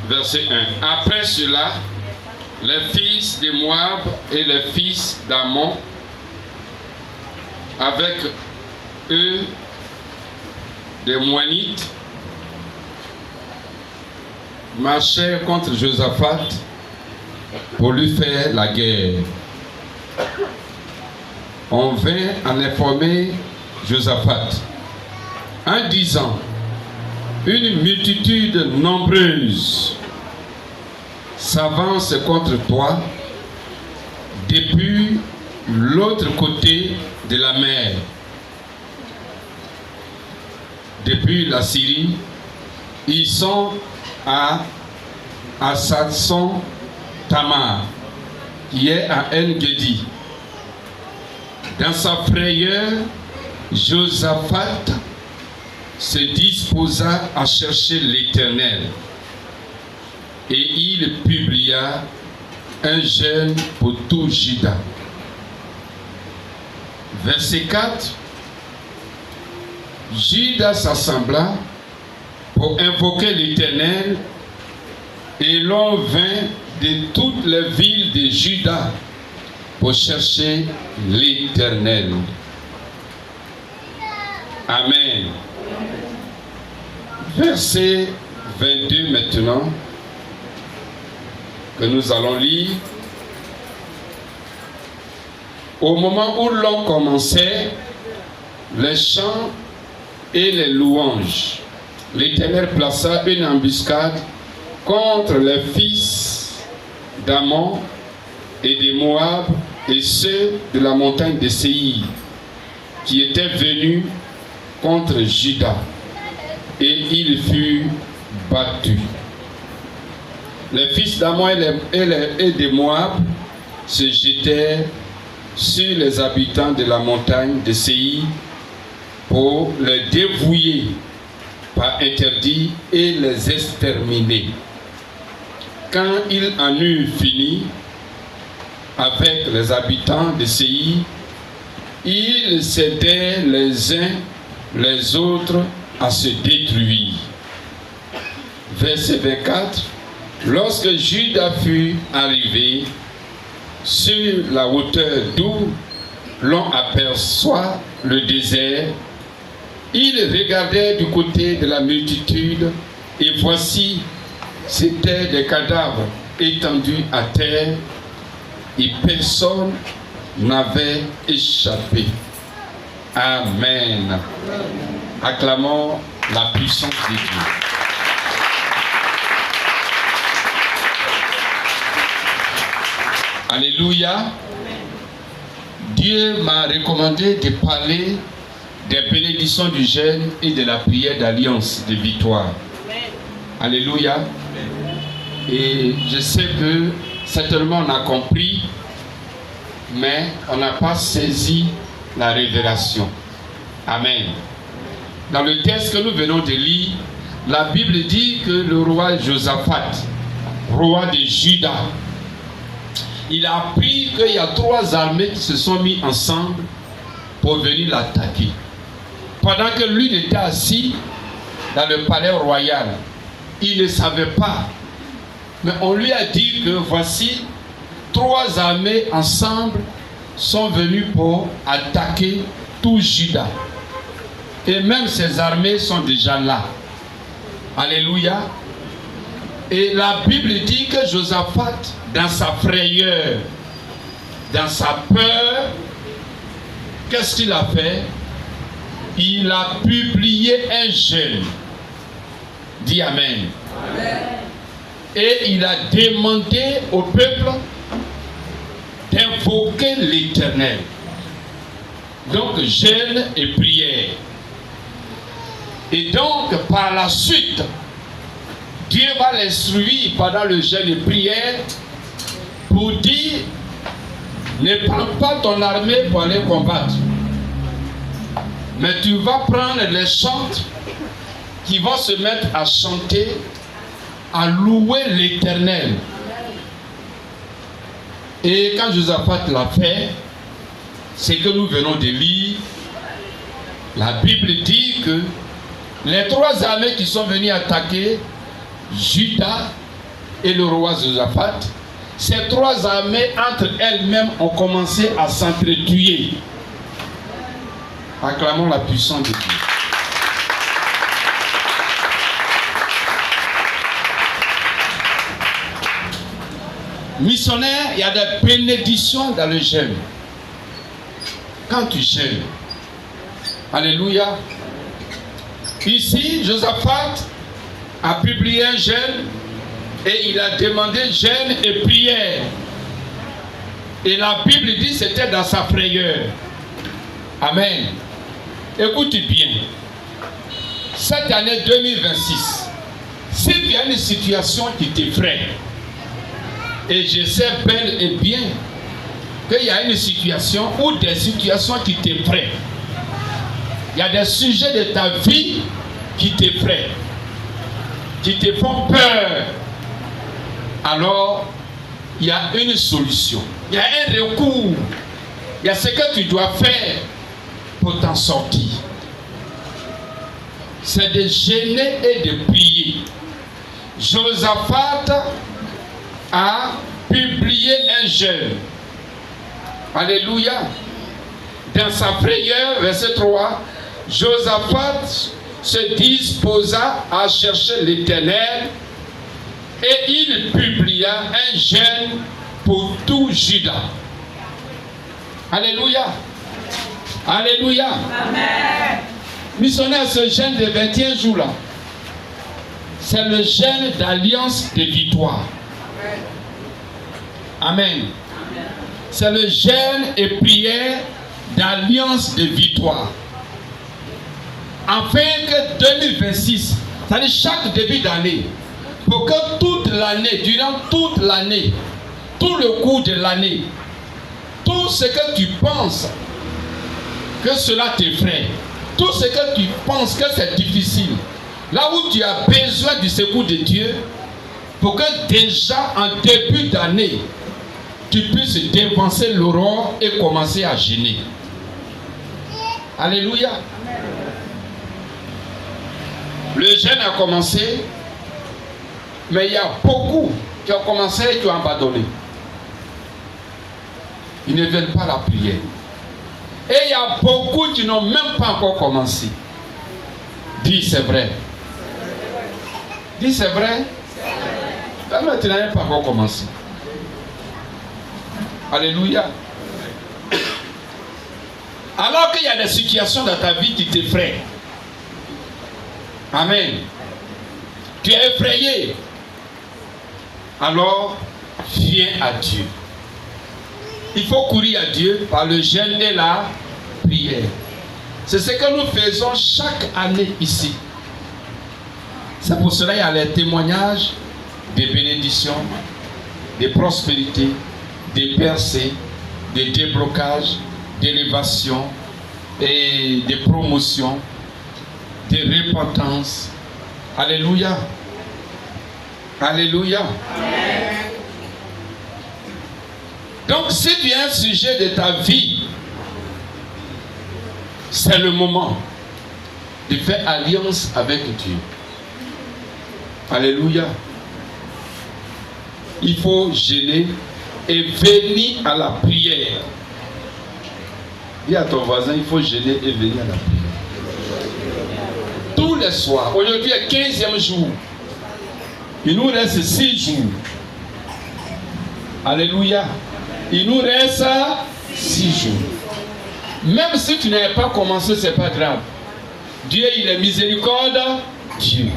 verset 1. Après cela, les fils de Moab et les fils d'Ammon, avec eux des Moanites, marchaient contre Josaphat pour lui faire la guerre. On vint en informer Josaphat en disant: une multitude nombreuse s'avance contre toi depuis l'autre côté de la mer, depuis la Syrie. Ils sont à Hatzon Tamar, qui est à En-Gedi. Dans sa frayeur, Josaphat se disposa à chercher l'Éternel, et il publia un jeûne pour tout Juda. Verset 4. Juda s'assembla pour invoquer l'Éternel, et l'on vint de toutes les villes de Juda pour chercher l'Éternel. Amen. Verset 22 maintenant, que nous allons lire. Au moment où l'on commençait les chants et les louanges, l'Éternel plaça une embuscade contre les fils d'Ammon et de Moab et ceux de la montagne de Séir qui étaient venus contre Juda, et ils furent battus. Les fils d'Ammon et de Moab se jetèrent sur les habitants de la montagne de Séir pour les dévouer par interdit et les exterminer. Quand ils en eurent fini avec les habitants de Séir, ils s'aidaient les uns les autres à se détruire. Verset 24. Lorsque Juda fut arrivé sur la hauteur d'où l'on aperçoit le désert, il regardait du côté de la multitude, et voici, c'étaient des cadavres étendus à terre, et personne n'avait échappé. Amen. Acclamons la puissance de Dieu. Alléluia. Dieu m'a recommandé de parler des bénédictions du jeûne et de la prière d'alliance de victoire. Alléluia. Et je sais que certainement on a compris, mais on n'a pas saisi la révélation. Amen. Dans le texte que nous venons de lire, la Bible dit que le roi Josaphat, roi de Juda, il a appris qu'il y a 3 armées qui se sont mises ensemble pour venir l'attaquer. Pendant que lui était assis dans le palais royal, il ne savait pas. Mais on lui a dit que voici 3 armées ensemble sont venues pour attaquer tout Juda. Et même ces armées sont déjà là. Alléluia. Et la Bible dit que Josaphat, dans sa frayeur, dans sa peur, qu'est-ce qu'il a fait? Il a publié un jeûne. Dis Amen. Amen. Et il a demandé au peuple d'invoquer l'Éternel. Donc jeûne et prière. Et donc par la suite, Dieu va l'instruire pendant le jeûne et prière pour dire: ne prends pas ton armée pour aller combattre, mais tu vas prendre les chantres qui vont se mettre à chanter, à louer l'Éternel. Et quand Josaphat l'a fait, c'est que nous venons de lire, la Bible dit que les 3 armées qui sont venues attaquer Juda et le roi Josaphat, ces trois armées entre elles-mêmes ont commencé à s'entretuer. Acclamons la puissance de Dieu. Missionnaire, il y a des bénédictions dans le jeûne. Quand tu jeûnes, alléluia. Ici, Josaphat a publié un jeûne et il a demandé jeûne et prière. Et la Bible dit que c'était dans sa frayeur. Amen. Écoute bien. Cette année 2026, si tu as une situation qui t'effraie, et je sais bel et bien qu'il y a une situation ou des situations qui t'effraient. Il y a des sujets de ta vie qui t'effraient, qui te font peur. Alors, il y a une solution. Il y a un recours. Il y a ce que tu dois faire pour t'en sortir. C'est de jeûner et de prier. Josaphat a publié un jeûne. Alléluia. Dans sa frayeur, verset 3, Josaphat se disposa à chercher l'Éternel et il publia un jeûne pour tout Juda. Alléluia. Alléluia. Amen. Missionnaire, ce jeûne de 21 jours là, c'est le jeûne d'alliance de victoire. Amen. C'est le jeûne et prière d'alliance de victoire. Afin que 2026, c'est-à-dire chaque début d'année, pour que toute l'année, durant toute l'année, tout le cours de l'année, tout ce que tu penses que cela t'effraie, tout ce que tu penses que c'est difficile, là où tu as besoin du secours de Dieu, pour que déjà en début d'année, tu puisses dévancer l'aurore et commencer à jeûner. Alléluia. Le jeûne a commencé, mais il y a beaucoup qui ont commencé et qui ont abandonné. Ils ne veulent pas la prière. Et il y a beaucoup qui n'ont même pas encore commencé. Dis c'est vrai. Dis c'est vrai. Mais tu n'as même pas encore commencé. Alléluia. Alors qu'il y a des situations dans ta vie qui t'effraient. Amen. Tu es effrayé. Alors, viens à Dieu. Il faut courir à Dieu par le jeûne et la prière. C'est ce que nous faisons chaque année ici. C'est pour cela qu'il y a les témoignages des bénédictions, des prospérités, des percées, des déblocages, d'élévation et des promotions, des repentances. Alléluia. Alléluia. Amen. Donc si tu as un sujet de ta vie, c'est le moment de faire alliance avec Dieu. Alléluia. Il faut jeûner et venir à la prière. Dis à ton voisin, il faut jeûner et venir à la prière. Tous les soirs. Aujourd'hui est 15e jour. Il nous reste 6 jours. Alléluia. Il nous reste 6 jours. Même si tu n'avais pas commencé, ce n'est pas grave. Dieu, il est miséricorde. Dieu.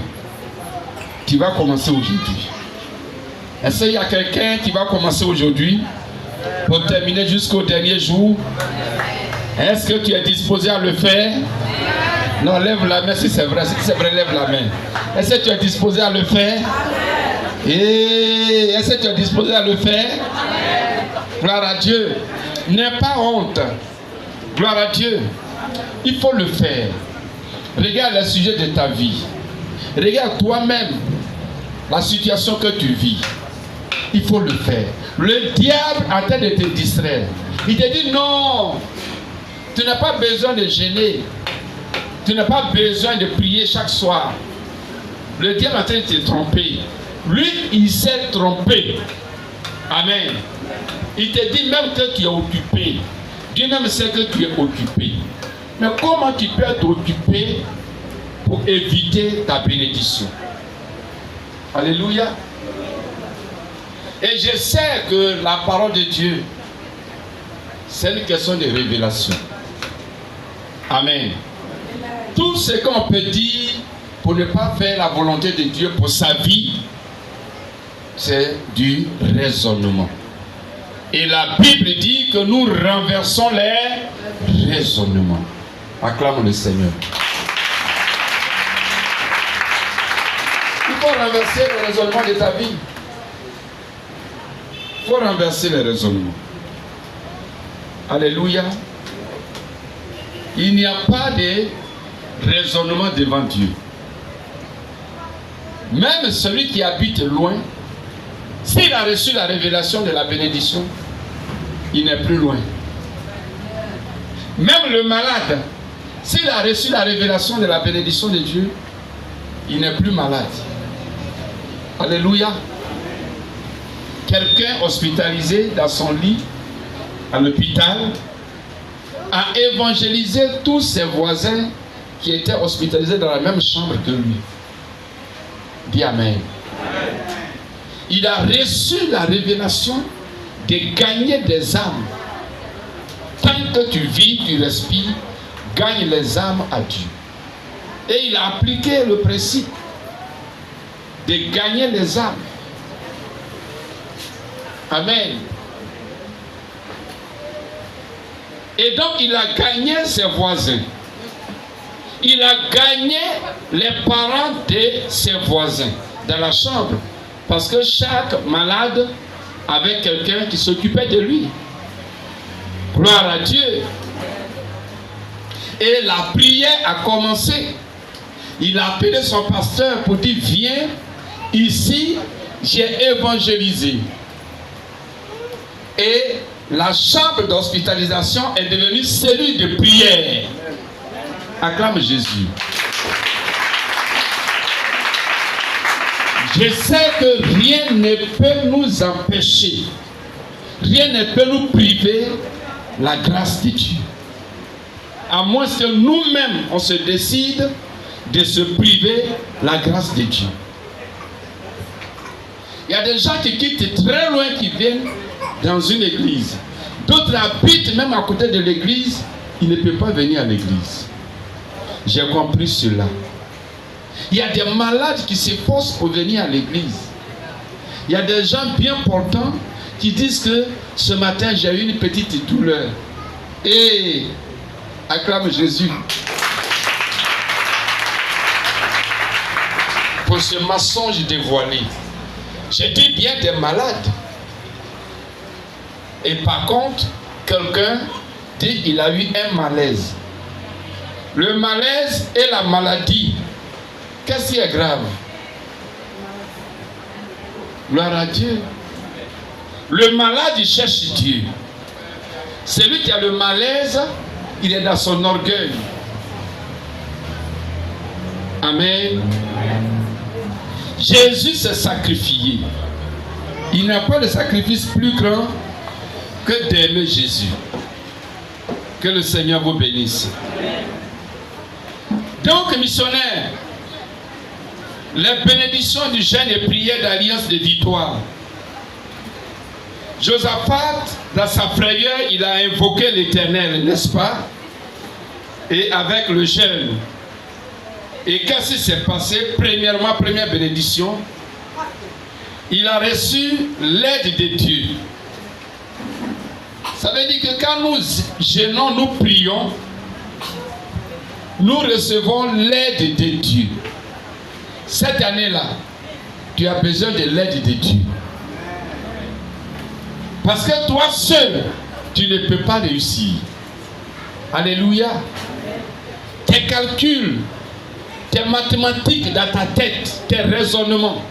Tu vas commencer aujourd'hui. Est-ce qu'il y a quelqu'un qui va commencer aujourd'hui pour terminer jusqu'au dernier jour? Est-ce que tu es disposé à le faire? Non, lève la main si c'est vrai. Si c'est vrai, lève la main. Est-ce que tu es disposé à le faire? Et est-ce que tu es disposé à le faire? Gloire à Dieu. N'aie pas honte. Gloire à Dieu. Il faut le faire. Regarde le sujet de ta vie. Regarde toi-même la situation que tu vis. Il faut le faire. Le diable est en train de te distraire. Il te dit non. Tu n'as pas besoin de jeûner. Tu n'as pas besoin de prier chaque soir. Le diable est en train de te tromper. Lui, il s'est trompé. Amen. Il te dit même que tu es occupé. Dieu même sait que tu es occupé. Mais comment tu peux être occupé pour éviter ta bénédiction? Alléluia. Et je sais que la parole de Dieu, c'est une question de révélation. Amen. Tout ce qu'on peut dire pour ne pas faire la volonté de Dieu pour sa vie, c'est du raisonnement. Et la Bible dit que nous renversons les raisonnements. Acclame le Seigneur. Il faut renverser le raisonnement de ta vie. Il faut renverser les raisonnements. Alléluia. Il n'y a pas de raisonnement devant Dieu. Même celui qui habite loin, s'il a reçu la révélation de la bénédiction, il n'est plus loin. Même le malade, s'il a reçu la révélation de la bénédiction de Dieu, il n'est plus malade. Alléluia. Quelqu'un hospitalisé dans son lit, à l'hôpital, a évangélisé tous ses voisins qui étaient hospitalisés dans la même chambre que lui. Dis Amen. Il a reçu la révélation de gagner des âmes. Tant que tu vis, tu respires, gagne les âmes à Dieu. Et il a appliqué le principe de gagner les âmes. Amen. Et donc il a gagné ses voisins. Il a gagné les parents de ses voisins dans la chambre. Parce que chaque malade avait quelqu'un qui s'occupait de lui. Gloire à Dieu. Et la prière a commencé. Il a appelé son pasteur pour dire, viens ici, j'ai évangélisé. Et la chambre d'hospitalisation est devenue cellule de prière. Acclame Jésus. Je sais que rien ne peut nous empêcher, rien ne peut nous priver la grâce de Dieu. À moins que nous-mêmes, on se décide de se priver la grâce de Dieu. Il y a des gens qui quittent très loin, qui viennent dans une église. D'autres habitent même à côté de l'église, ils ne peuvent pas venir à l'église. J'ai compris cela. Il y a des malades qui s'efforcent pour venir à l'église. Il y a des gens bien portants qui disent que ce matin j'ai eu une petite douleur. Et acclame Jésus. Pour ce mensonge dévoilé. J'ai dit bien des malades. Et par contre, quelqu'un dit qu'il a eu un malaise. Le malaise et la maladie. Qu'est-ce qui est grave? Gloire à Dieu. Le malade, il cherche Dieu. Celui qui a le malaise, il est dans son orgueil. Amen. Jésus s'est sacrifié. Il n'y a pas de sacrifice plus grand que d'aimer Jésus. Que le Seigneur vous bénisse. Donc, missionnaire, les bénédictions du jeûne et prière d'alliance de victoire. Josaphat, dans sa frayeur, il a invoqué l'Éternel, n'est-ce pas? Et avec le jeûne. Et qu'est-ce qui s'est passé? Premièrement, première bénédiction, il a reçu l'aide de Dieu. Ça veut dire que quand nous jeûnons, nous prions, nous recevons l'aide de Dieu. Cette année-là, tu as besoin de l'aide de Dieu. Parce que toi seul, tu ne peux pas réussir. Alléluia. Tes calculs, tes mathématiques dans ta tête, tes raisonnements,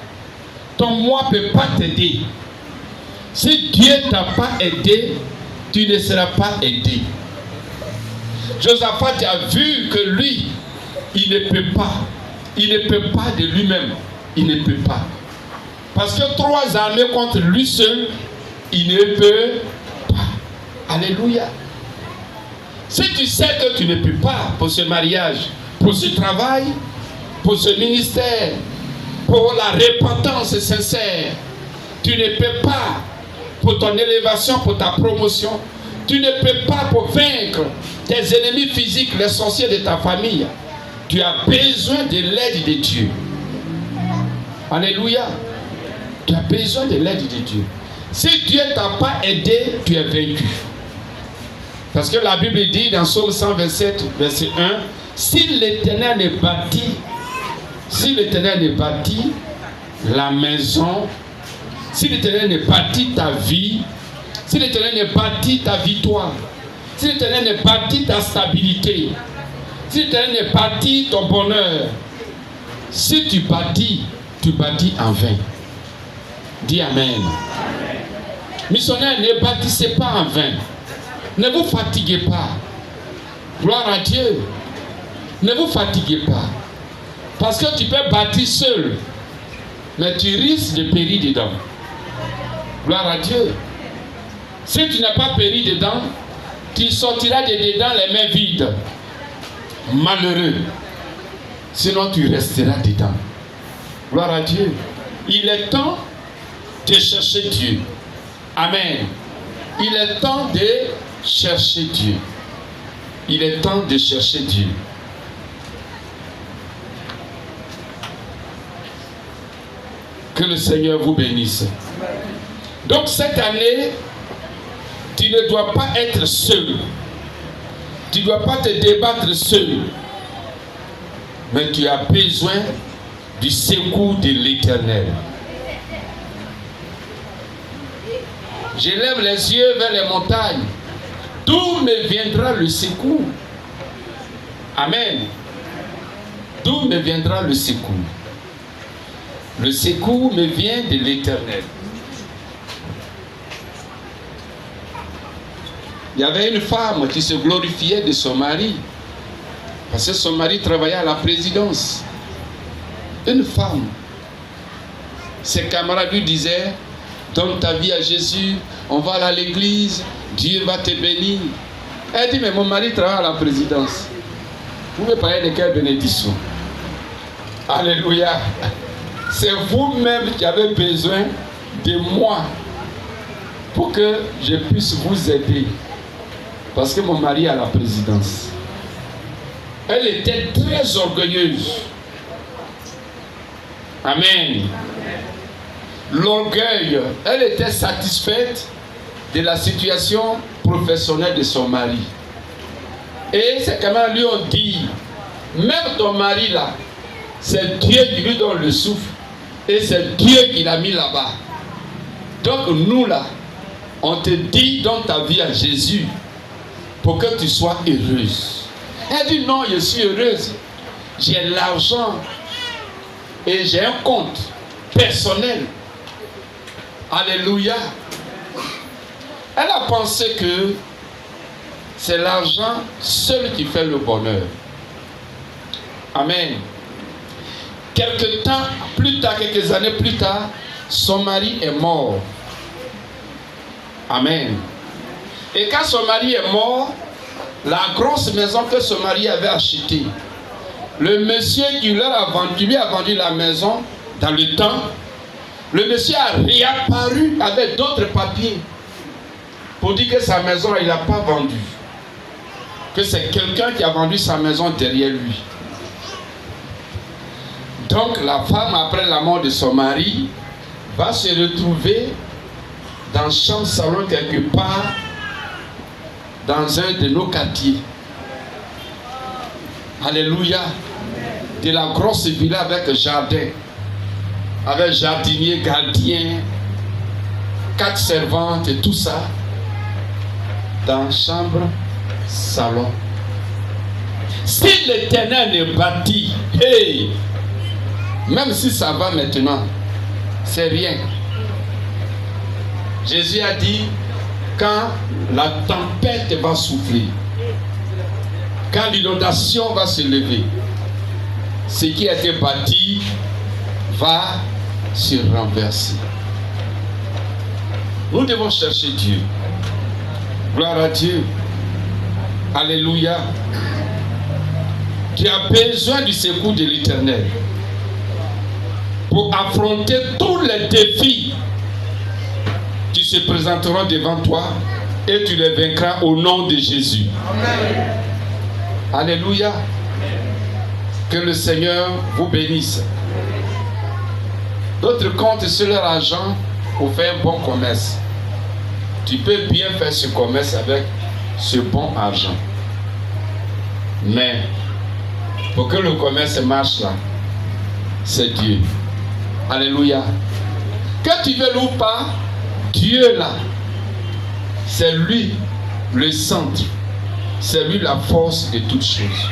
ton moi ne peut pas t'aider. Si Dieu ne t'a pas aidé, tu ne seras pas aidé. Josaphat a vu que lui, il ne peut pas. Il ne peut pas de lui-même. Il ne peut pas. Parce que 3 armées contre lui seul, il ne peut pas. Alléluia. Si tu sais que tu ne peux pas pour ce mariage, pour ce travail, pour ce ministère, pour la repentance sincère, tu ne peux pas pour ton élévation, pour ta promotion, tu ne peux pas pour vaincre tes ennemis physiques, les sorciers de ta famille. Tu as besoin de l'aide de Dieu. Alléluia. Tu as besoin de l'aide de Dieu. Si Dieu ne t'a pas aidé, tu es vaincu. Parce que la Bible dit dans Psaume 127, verset 1, si l'Éternel ne bâtit la maison, si l'Éternel ne bâtit ta vie, si l'Éternel ne bâtit ta victoire, si l'Éternel ne bâtit ta stabilité, si l'Éternel ne bâtit ton bonheur, si tu bâtis en vain. Dis Amen. Missionnaires, ne bâtissez pas en vain. Ne vous fatiguez pas. Gloire à Dieu. Ne vous fatiguez pas. Parce que tu peux bâtir seul, mais tu risques de périr dedans. Gloire à Dieu. Si tu n'as pas péri dedans, tu sortiras de dedans les mains vides. Malheureux. Sinon tu resteras dedans. Gloire à Dieu. Il est temps de chercher Dieu. Amen. Il est temps de chercher Dieu. Il est temps de chercher Dieu. Que le Seigneur vous bénisse. Donc cette année, tu ne dois pas être seul. Tu ne dois pas te débattre seul. Mais tu as besoin du secours de l'Éternel. J'élève les yeux vers les montagnes. D'où me viendra le secours? Amen. D'où me viendra le secours? Le secours me vient de l'Éternel. Il y avait une femme qui se glorifiait de son mari. Parce que son mari travaillait à la présidence. Une femme. Ses camarades lui disaient, donne ta vie à Jésus, on va aller à l'église, Dieu va te bénir. Elle dit, mais mon mari travaille à la présidence. Vous me parlez de quelle bénédiction? Alléluia. C'est vous-même qui avez besoin de moi pour que je puisse vous aider. Parce que mon mari est à la présidence. Elle était très orgueilleuse. Amen. L'orgueil, elle était satisfaite de la situation professionnelle de son mari. Et ses camarades lui ont dit, même ton mari là, c'est Dieu qui lui donne le souffle. Et c'est Dieu qui l'a mis là-bas. Donc nous là, on te dit donne ta vie à Jésus pour que tu sois heureuse. Elle dit non, je suis heureuse. J'ai l'argent et j'ai un compte personnel. Alléluia. Elle a pensé que c'est l'argent seul qui fait le bonheur. Amen. Quelques temps plus tard, quelques années plus tard, son mari est mort. Amen. Et quand son mari est mort, la grosse maison que son mari avait achetée, le monsieur qui lui a vendu la maison dans le temps, le monsieur a réapparu avec d'autres papiers pour dire que sa maison, il n'a pas vendu. Que c'est quelqu'un qui a vendu sa maison derrière lui. Donc la femme, après la mort de son mari, va se retrouver dans chambre salon quelque part dans un de nos quartiers. Alléluia. De la grosse villa avec jardin, avec jardinier, gardien, 4 servantes et tout ça, dans chambre salon. Si l'Éternel ne bâtit, hey, même si ça va maintenant, c'est rien. Jésus a dit, quand la tempête va souffler, quand l'inondation va se lever, ce qui a été bâti va se renverser. Nous devons chercher Dieu. Gloire à Dieu. Alléluia. Tu as besoin du secours de l'Éternel pour affronter tous les défis qui se présenteront devant toi et tu les vaincras au nom de Jésus. Amen. Alléluia. Que le Seigneur vous bénisse. D'autres comptent sur leur argent pour faire un bon commerce. Tu peux bien faire ce commerce avec ce bon argent. Mais pour que le commerce marche là, c'est Dieu. Alléluia. Que tu veux ou pas, Dieu là, c'est lui le centre. C'est lui la force de toutes choses.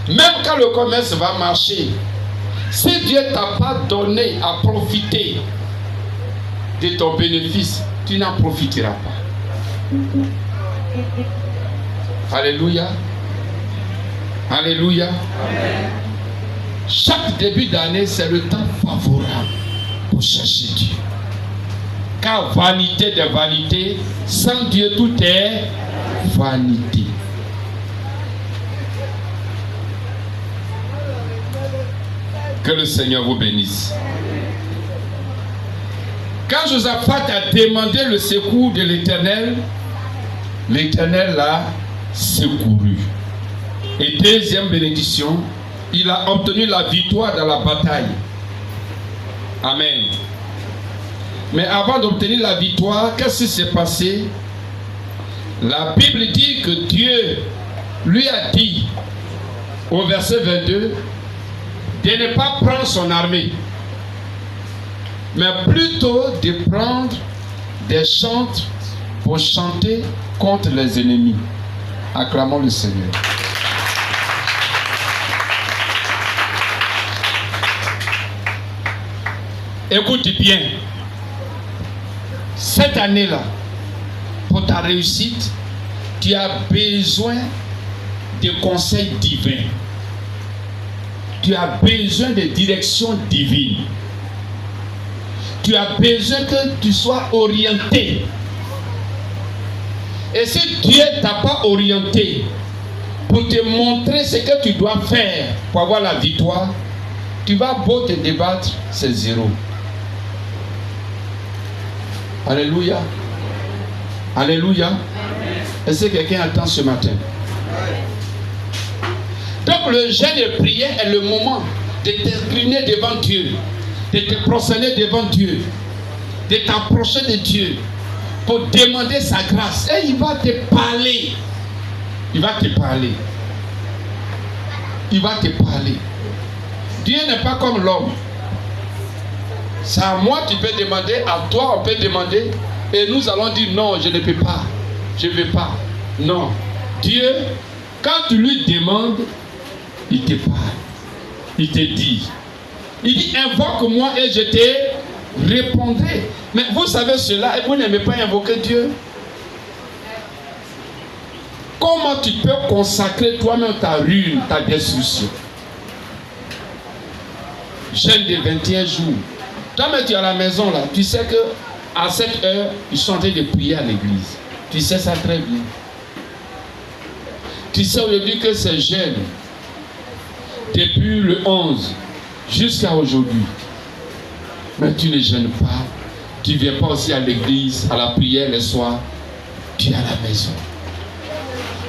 Même quand le commerce va marcher, si Dieu ne t'a pas donné à profiter de ton bénéfice, tu n'en profiteras pas. Alléluia. Alléluia. Amen. Chaque début d'année, c'est le temps favorable pour chercher Dieu. Car vanité des vanités, sans Dieu tout est vanité. Que le Seigneur vous bénisse. Quand Josaphat a demandé le secours de l'Éternel, l'Éternel l'a secouru. Et deuxième bénédiction, il a obtenu la victoire dans la bataille. Amen. Mais avant d'obtenir la victoire, qu'est-ce qui s'est passé? La Bible dit que Dieu lui a dit, au verset 22, de ne pas prendre son armée, mais plutôt de prendre des chantres pour chanter contre les ennemis. Acclamons le Seigneur. Écoute bien, cette année-là, pour ta réussite, tu as besoin de conseils divins. Tu as besoin de direction divine. Tu as besoin que tu sois orienté. Et si Dieu ne t'a pas orienté pour te montrer ce que tu dois faire pour avoir la victoire, tu vas beau te débattre, c'est zéro. Alléluia. Alléluia. Est-ce que quelqu'un attend ce matin? Donc le jeûne de prière est le moment de t'incliner devant Dieu, de te prosterner devant Dieu, de t'approcher de Dieu pour demander sa grâce. Et il va te parler. Il va te parler. Il va te parler. Dieu n'est pas comme l'homme. C'est à moi tu peux demander, à toi on peut demander, et nous allons dire non, je ne peux pas, je ne veux pas. Non. Dieu, quand tu lui demandes, il te parle. Il te dit. Il dit, invoque-moi et je te répondrai. Mais vous savez cela, et vous n'aimez pas invoquer Dieu. Comment tu peux consacrer toi-même ta ruine, ta destruction? Jeûne de 21 jours. Toi-même tu es à la maison là, tu sais que à cette heure, ils sont en train de prier à l'église. Tu sais ça très bien. Tu sais aujourd'hui que c'est jeûne. Depuis le 11 jusqu'à aujourd'hui. Mais tu ne jeûnes pas. Tu ne viens pas aussi à l'église, à la prière le soir. Tu es à la maison.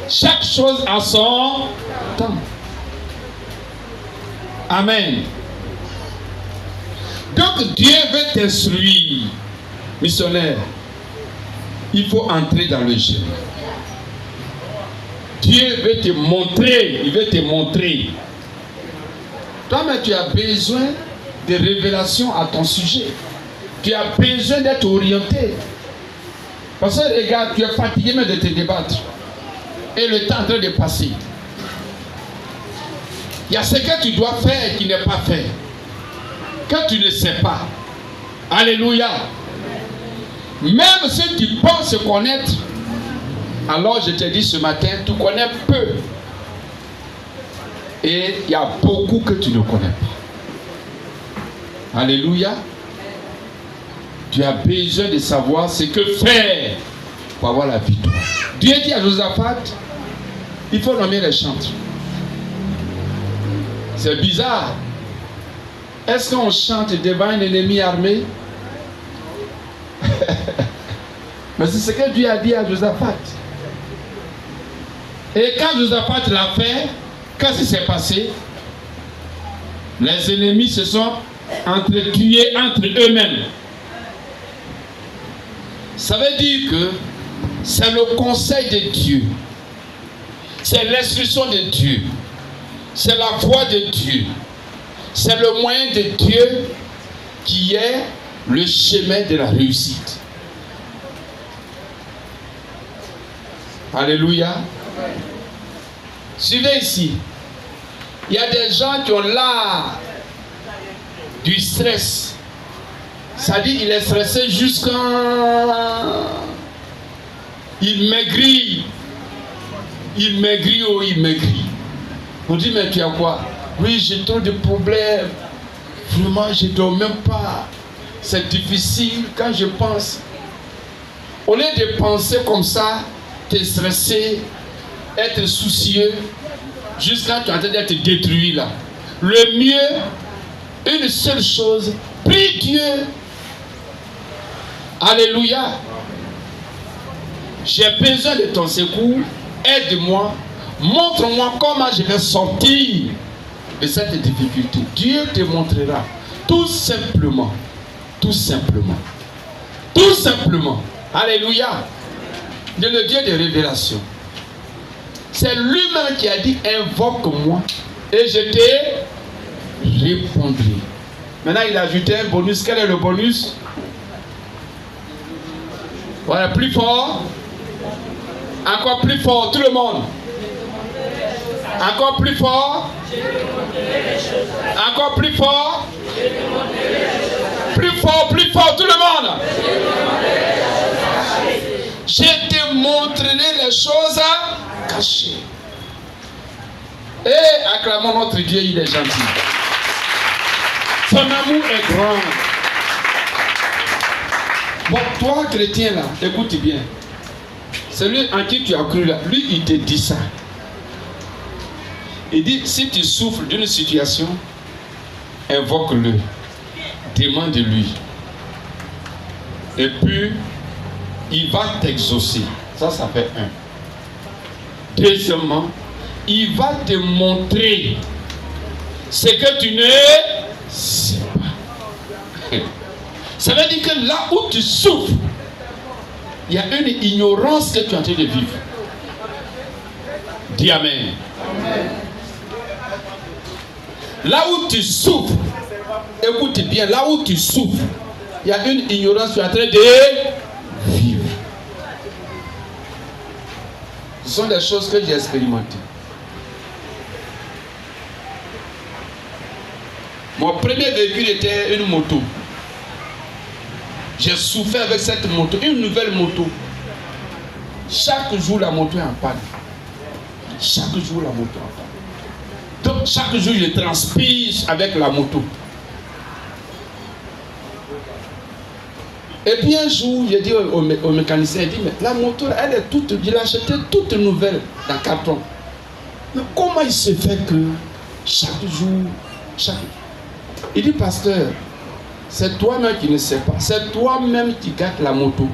Chaque chose a son temps. Amen. Donc Dieu veut t'instruire, missionnaire. Il faut entrer dans le jeûne. Dieu veut te montrer, il veut te montrer. Toi-même, tu as besoin de révélations à ton sujet. Tu as besoin d'être orienté. Parce que regarde, tu es fatigué même de te débattre. Et le temps est en train de passer. Il y a ce que tu dois faire qui n'est pas fait. Que tu ne sais pas. Alléluia. Même si tu penses connaître, alors je te dis ce matin, tu connais peu. Et il y a beaucoup que tu ne connais pas. Alléluia. Tu as besoin de savoir ce que faire pour avoir la victoire. Dieu dit à Josaphat, il faut nommer les chantres. C'est bizarre. Est-ce qu'on chante devant un ennemi armé? Mais c'est ce que Dieu a dit à Josaphat. Et quand Josaphat l'a fait, qu'est-ce qui s'est passé? Les ennemis se sont entretués entre eux-mêmes. Ça veut dire que c'est le conseil de Dieu. C'est l'instruction de Dieu. C'est la voix de Dieu. C'est le moyen de Dieu qui est le chemin de la réussite. Alléluia. Suivez ici. Il y a des gens qui ont l'art du stress. Ça dit, il est stressé jusqu'à... Il maigrit. Il maigrit ou il maigrit. On dit, mais tu as quoi? Oui, j'ai trop de problèmes. Vraiment, je ne dors même pas. C'est difficile quand je pense. Au lieu de penser comme ça, t'es stressé, être soucieux, jusqu'à tu es en train d'être détruit là. Le mieux, une seule chose, prie Dieu. Alléluia. J'ai besoin de ton secours. Aide-moi. Montre-moi comment je vais sortir de cette difficulté. Dieu te montrera. Tout simplement. Tout simplement. Tout simplement. Alléluia. De le Dieu de révélation. C'est lui-même qui a dit, invoque-moi et je te répondrai. Maintenant, il a ajouté un bonus. Quel est le bonus? Voilà, plus fort. Encore plus fort, tout le monde. Encore plus fort. Encore plus fort. Plus fort, tout le monde. Je te montrerai les choses cachées. Et acclamons notre Dieu, il est gentil. Son amour est grand. Bon, toi, chrétien là, écoute bien. Celui en qui tu as cru là, lui, il te dit ça. Il dit, si tu souffres d'une situation, invoque-le. Demande-lui. Et puis, il va t'exaucer. Ça fait un. Deuxièmement, il va te montrer ce que tu ne sais pas. Ça veut dire que là où tu souffres, il y a une ignorance que tu es en train de vivre. Dis Amen. Amen. Là où tu souffres, écoute bien, là où tu souffres, il y a une ignorance que tu es en train de vivre. Ce sont des choses que j'ai expérimentées. Mon premier véhicule était une moto. J'ai souffert avec cette moto, une nouvelle moto. Chaque jour, la moto est en panne. Chaque jour, la moto est en panne. Donc, chaque jour, je transpire avec la moto. Et puis un jour, j'ai dit au mécanicien, il dit, mais la moto, elle est toute, je l'ai achetée toute nouvelle dans carton. Mais comment il se fait que chaque jour, Il dit, pasteur, c'est toi-même qui ne sais pas. C'est toi-même qui gâtes la moto.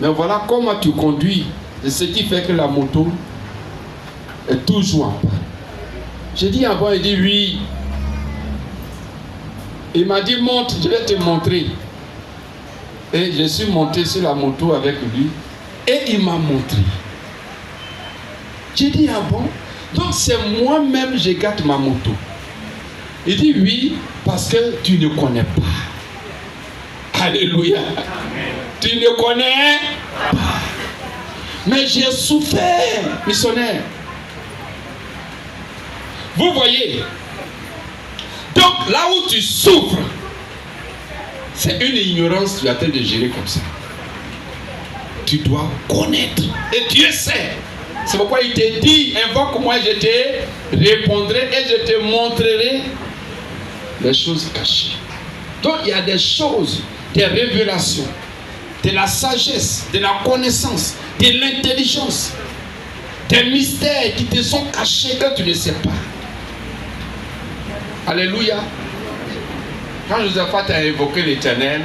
Mais voilà comment tu conduis. C'est ce qui fait que la moto est toujours en panne. J'ai dit ah bon, il dit oui. Il m'a dit monte, je vais te montrer. Et je suis monté sur la moto avec lui. Et il m'a montré. J'ai dit ah bon. Donc c'est moi-même je gâte ma moto. Il dit oui, parce que tu ne connais pas. Alléluia. Amen. Tu ne connais pas. Mais j'ai souffert, missionnaire. Vous voyez. Donc là où tu souffres, c'est une ignorance que tu es en train de gérer comme ça. Tu dois connaître. Et Dieu sait. C'est pourquoi il te dit, invoque-moi, je te répondrai et je te montrerai les choses cachées. Donc il y a des choses, des révélations, de la sagesse, de la connaissance, de l'intelligence, des mystères qui te sont cachés que tu ne sais pas. Alléluia. Quand Josaphat a évoqué l'Éternel,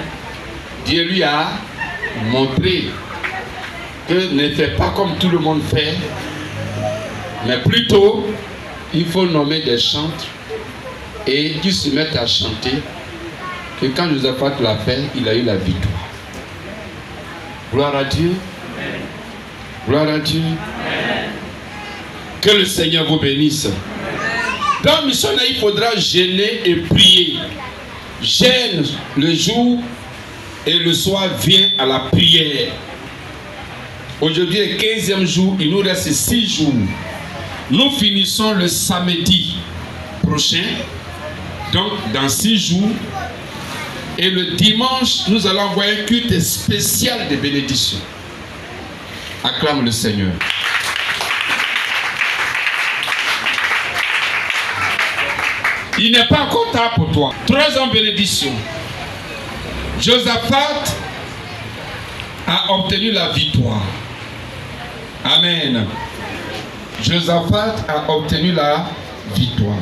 Dieu lui a montré que ne fais pas comme tout le monde fait, mais plutôt il faut nommer des chantres et qu'ils se mettent à chanter. Et quand Josaphat l'a fait, il a eu la victoire. Gloire à Dieu. Gloire à Dieu. Que le Seigneur vous bénisse. Dans le missionnaire, il faudra jeûner et prier. Jeûne le jour et le soir vient à la prière. Aujourd'hui est le 15e jour, il nous reste 6 jours. Nous finissons le samedi prochain, donc dans 6 jours. Et le dimanche, nous allons avoir un culte spécial de bénédiction. Acclame le Seigneur. Il n'est pas encore tard pour toi. 3 ans bénédiction. Josaphat a obtenu la victoire. Amen. Josaphat a obtenu la victoire.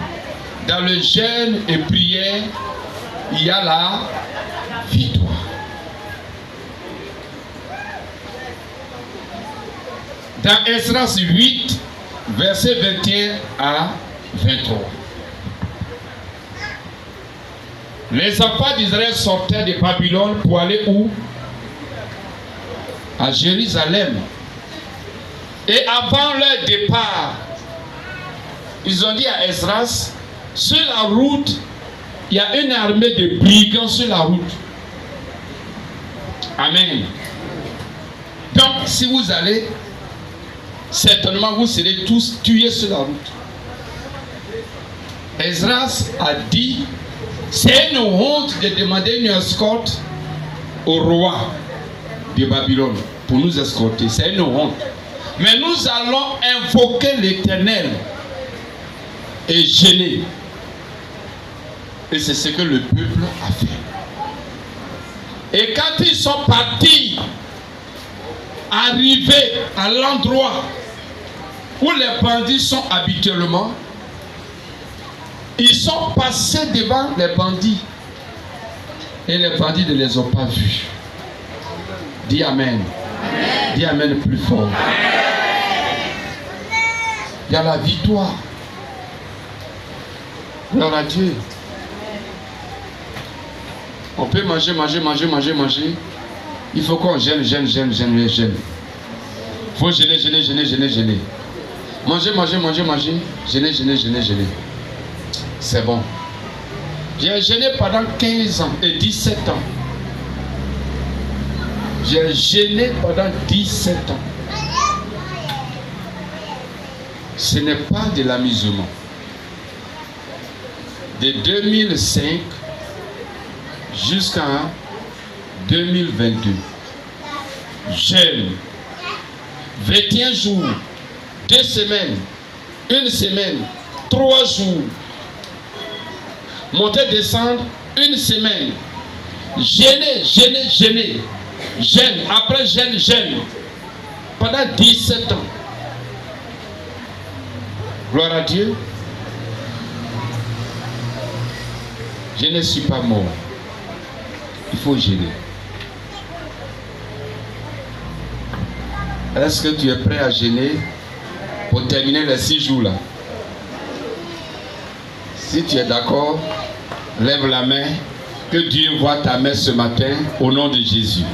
Dans le jeûne et prière, il y a la victoire. Dans Esdras 8, verset 21 à 23. Les enfants d'Israël sortaient de Babylone pour aller où? À Jérusalem. Et avant leur départ, ils ont dit à Esdras, sur la route, il y a une armée de brigands sur la route. Amen. Donc, si vous allez, certainement vous serez tous tués sur la route. Esdras a dit, c'est une honte de demander une escorte au roi de Babylone pour nous escorter. C'est une honte. Mais nous allons invoquer l'Éternel et jeûner. Et c'est ce que le peuple a fait. Et quand ils sont partis, arrivés à l'endroit où les bandits sont habituellement, ils sont passés devant les bandits. Et les bandits ne les ont pas vus. Dis Amen. Amen. Dis Amen plus fort. Amen. Il y a la victoire. Gloire à Dieu. On peut manger. Il faut qu'on gêne. Il faut gêner. Manger. Gêner. C'est bon. J'ai gêné pendant 15 ans et 17 ans. J'ai gêné pendant 17 ans. Ce n'est pas de l'amusement. De 2005 jusqu'en 2022. Jeûne. 21 jours. 2 semaines. 1 semaine. 3 jours. Monter, descendre. 1 semaine. Jeûner. Jeûne. Après jeûne. Pendant 17 ans. Gloire à Dieu. Je ne suis pas mort. Il faut jeûner. Est-ce que tu es prêt à jeûner pour terminer les 6 jours là? Si tu es d'accord, lève la main. Que Dieu voie ta main ce matin au nom de Jésus.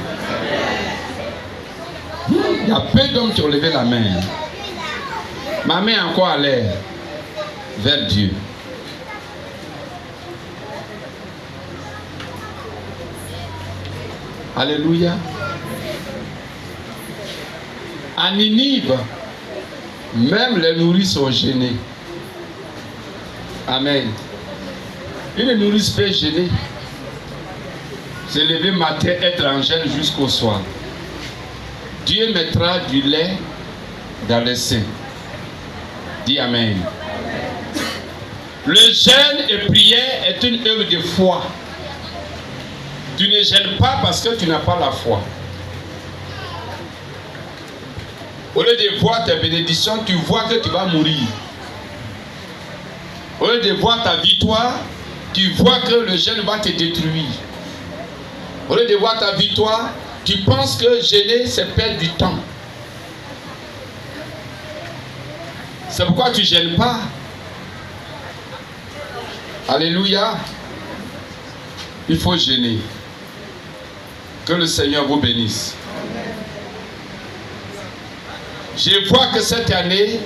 Il y a peu d'hommes qui ont levé la main. Ma main est encore à l'air vers Dieu. Alléluia. À Ninive, même les nourrices sont gênées. Amen. Une nourrice peut gêner. Se lever matin, être en jeûne jusqu'au soir. Dieu mettra du lait dans les seins. Dis Amen. Le jeûne et prière est une œuvre de foi. Tu ne gênes pas parce que tu n'as pas la foi. Au lieu de voir tes bénédictions, tu vois que tu vas mourir. Au lieu de voir ta victoire, tu vois que le jeûne va te détruire. Au lieu de voir ta victoire, tu penses que jeûner, c'est perdre du temps. C'est pourquoi tu ne gênes pas. Alléluia. Il faut jeûner. Que le Seigneur vous bénisse. Je vois que cette année,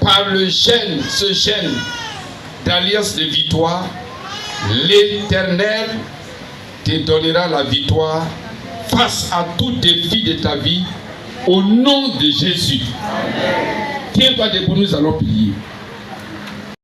par le jeûne, ce jeûne d'alliance de victoire, l'Éternel te donnera la victoire face à tout défi de ta vie au nom de Jésus. Tiens-toi debout, nous allons prier.